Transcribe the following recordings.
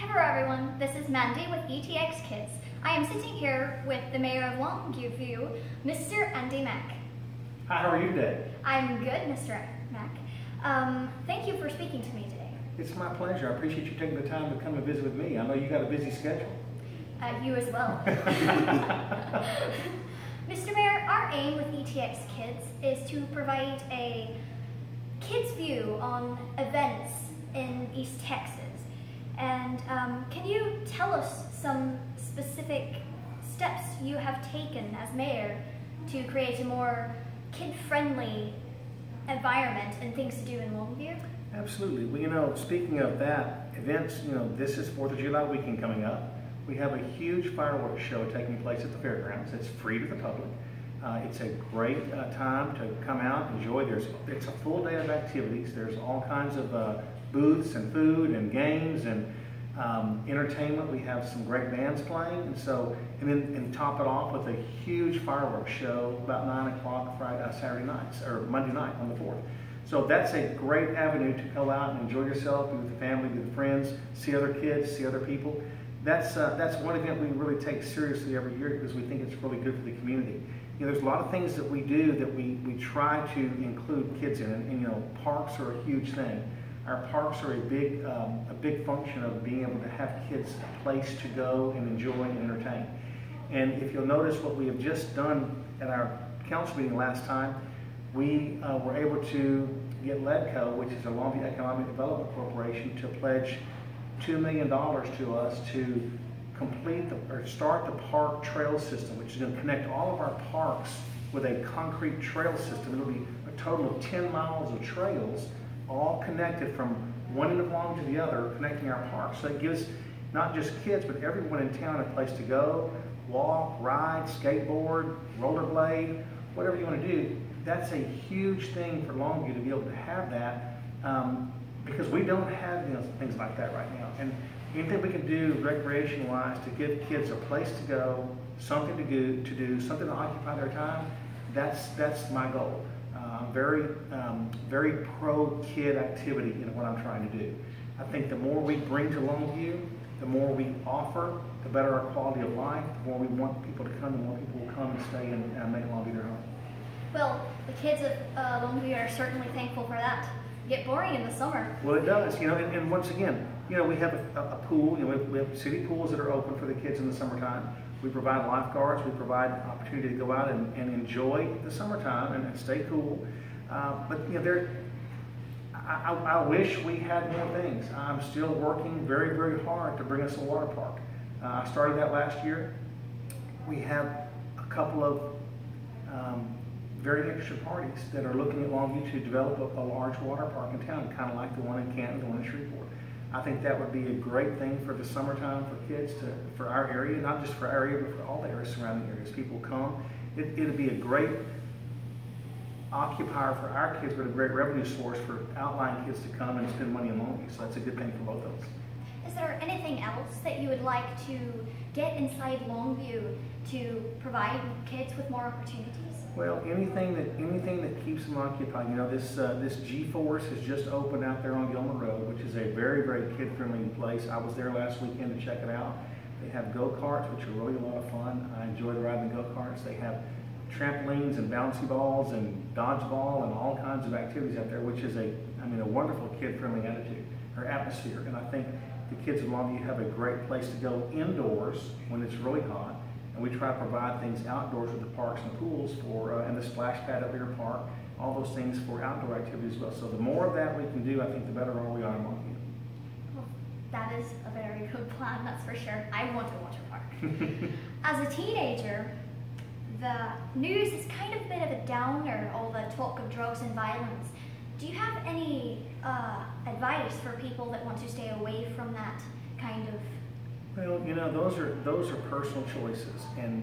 Hello everyone, this is Mandy with ETX Kids. I am sitting here with the Mayor of Longview, Mr. Andy Mack. Hi, how are you today? I'm good, Mr. Mack. Thank you for speaking to me today. It's my pleasure. I appreciate you taking the time to come and visit with me. I know you got a busy schedule. You as well. Mr. Mayor, our aim with ETX Kids is to provide a kids' view on events in East Texas. And can you tell us some specific steps you have taken as mayor to create a more kid-friendly environment and things to do in Longview? Absolutely. Well, speaking of that, events, this is 4th of July weekend coming up. We have a huge fireworks show taking place at the fairgrounds. It's free to the public. It's a great time to come out and enjoy. It's a full day of activities. There's all kinds of booths and food and games and entertainment. We have some great bands playing, and top it off with a huge fireworks show about 9 o'clock Saturday nights or Monday night on the 4th. So that's a great avenue to go out and enjoy yourself, be with the family, be with friends, see other kids, see other people. That's one event we really take seriously every year because we think it's really good for the community. There's a lot of things that we do that we try to include kids in, and parks are a huge thing. Our parks are a big function of being able to have kids a place to go and enjoy and entertain. And if you'll notice what we have just done at our council meeting last time, we were able to get LEDCO, which is a Longview Economic Development Corporation, to pledge $2 million to us to start the park trail system, which is going to connect all of our parks with a concrete trail system. It'll be a total of 10 miles of trails, all connected from one end of Longview to the other, connecting our parks. So it gives not just kids, but everyone in town a place to go, walk, ride, skateboard, rollerblade, whatever you want to do. That's a huge thing for Longview to be able to have that, because we don't have things like that right now. And anything we can do recreation-wise to give kids a place to go, something to do, something to occupy their time, that's my goal. I'm very pro-kid activity in what I'm trying to do. I think the more we bring to Longview, the more we offer, the better our quality of life. The more we want people to come, the more people will come and stay and make Longview their home. Well, the kids of Longview are certainly thankful for that. Get boring in the summer. Well, it does, and once again, we have a pool. We have city pools that are open for the kids in the summertime. We provide lifeguards. We provide opportunity to go out and enjoy the summertime and stay cool. But I wish we had more things. I'm still working very, very hard to bring us a water park. I started that last year. We have a couple of very interested parties that are looking at Longview to develop a large water park in town, kind of like the one in Canton, the one in Shreveport. I think that would be a great thing for the summertime for kids, for our area, not just for our area, but for all the areas surrounding areas. People come. It'd be a great occupier for our kids, but a great revenue source for outlying kids to come and spend money in Longview. So that's a good thing for both of us. Is there anything else that you would like to get inside Longview to provide kids with more opportunities? Well, anything that keeps them occupied. This G-Force has just opened out there on Gilmer Road, which is a very, very kid-friendly place. I was there last weekend to check it out. They have go-karts, which are really a lot of fun. I enjoy riding the go-karts. They have trampolines and bouncy balls and dodgeball and all kinds of activities out there, which is a wonderful kid-friendly atmosphere. And I think the kids of Longview have a great place to go indoors when it's really hot. And we try to provide things outdoors with the parks and pools and the splash pad up here in park, all those things for outdoor activities as well. So the more of that we can do, I think the better we are in Longview. Well, that is a very good plan, that's for sure. I want a water park. As a teenager, the news is kind of a bit of a downer, all the talk of drugs and violence. Do you have any advice for people that want to stay away from that kind of? Well, those are personal choices, and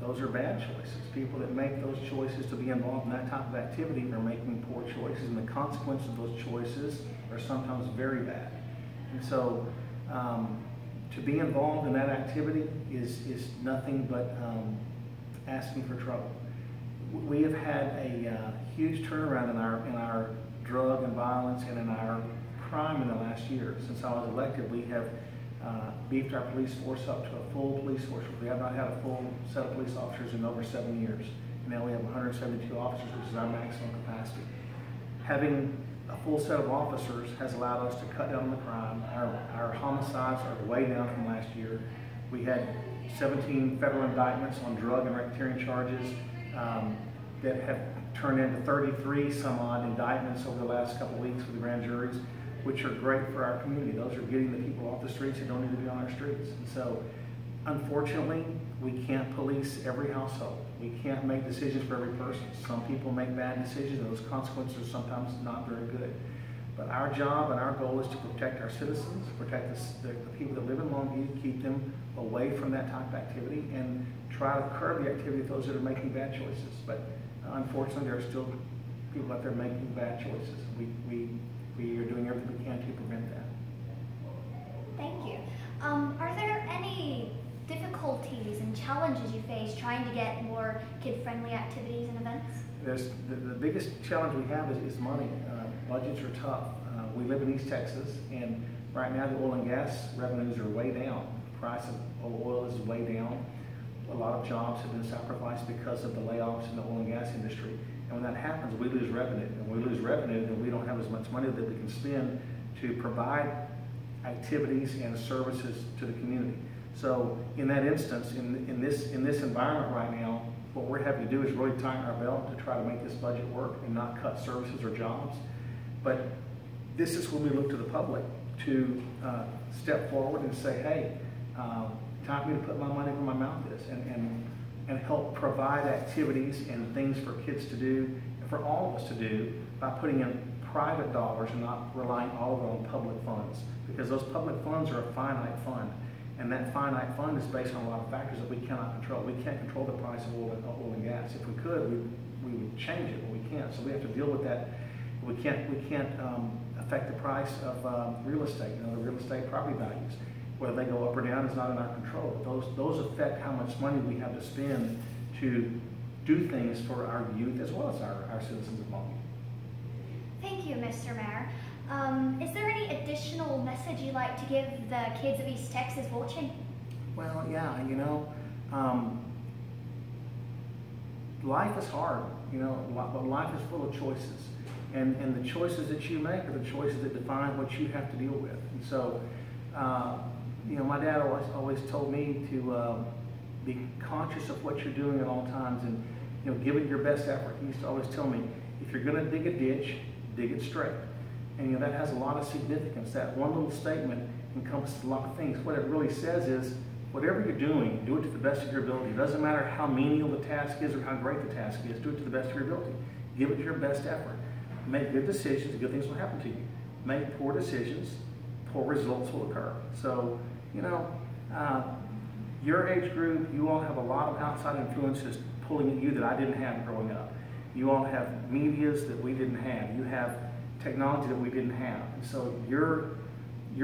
those are bad choices. People that make those choices to be involved in that type of activity are making poor choices, and the consequences of those choices are sometimes very bad. And so, to be involved in that activity is nothing but asking for trouble. We have had a huge turnaround in our drug and violence and in our crime in the last year. Since I was elected, we have beefed our police force up to a full police force. We have not had a full set of police officers in over 7 years. Now we have 172 officers, which is our maximum capacity. Having a full set of officers has allowed us to cut down on the crime. Our homicides are way down from last year. We had 17 federal indictments on drug and racketeering charges that have turned into 33 some odd indictments over the last couple of weeks with the grand juries, which are great for our community. Those are getting the people off the streets who don't need to be on our streets. And so, unfortunately, we can't police every household. We can't make decisions for every person. Some people make bad decisions, and those consequences are sometimes not very good. But our job and our goal is to protect our citizens, protect the people that live in Longview, keep them away from that type of activity, and try to curb the activity of those that are making bad choices. But unfortunately, there are still people out there making bad choices. We are doing everything we can to prevent that. Thank you. Are there any difficulties and challenges you face trying to get more kid-friendly activities and events? The biggest challenge we have is money. Budgets are tough. We live in East Texas, and right now the oil and gas revenues are way down. The price of oil is way down. A lot of jobs have been sacrificed because of the layoffs in the oil and gas industry. And when that happens, we lose revenue. And when we lose revenue, then we don't have as much money that we can spend to provide activities and services to the community. So in that instance, in this environment right now, what we're having to do is really tighten our belt to try to make this budget work and not cut services or jobs. But this is when we look to the public to step forward and say, hey, time for me to put my money where my mouth is and help provide activities and things for kids to do and for all of us to do by putting in private dollars and not relying all of it on public funds, because those public funds are a finite fund, and that finite fund is based on a lot of factors that we cannot control. We can't control the price of oil and gas. If we could, we would change it, but we can't. So we have to deal with that. We can't affect the price of real estate. The real estate property values, whether they go up or down, is not in our control. Those affect how much money we have to spend to do things for our youth as well as our citizens of Longview. Thank you, Mr. Mayor. Is there any additional message you'd like to give the kids of East Texas watching? Well, yeah, life is hard, but life is full of choices. And the choices that you make are the choices that define what you have to deal with. And so, my dad always told me to be conscious of what you're doing at all times and, give it your best effort. He used to always tell me, if you're going to dig a ditch, dig it straight. And that has a lot of significance. That one little statement encompasses a lot of things. What it really says is, whatever you're doing, do it to the best of your ability. It doesn't matter how menial the task is or how great the task is. Do it to the best of your ability. Give it your best effort. Make good decisions, good things will happen to you. Make poor decisions, poor results will occur. So, your age group, you all have a lot of outside influences pulling at you that I didn't have growing up. You all have medias that we didn't have. You have technology that we didn't have. And so your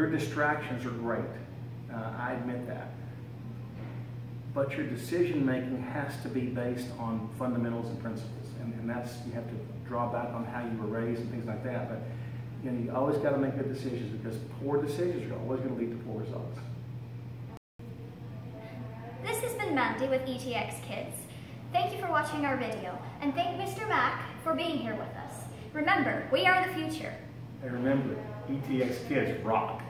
distractions are great. I admit that. But your decision making has to be based on fundamentals and principles. And that's, you have to draw back on how you were raised and things like that. But you always got to make good decisions, because poor decisions are always going to lead to poor results. This has been Mandy with ETX Kids. Thank you for watching our video, and thank Mr. Mack for being here with us. Remember, we are the future. And remember, ETX Kids rock.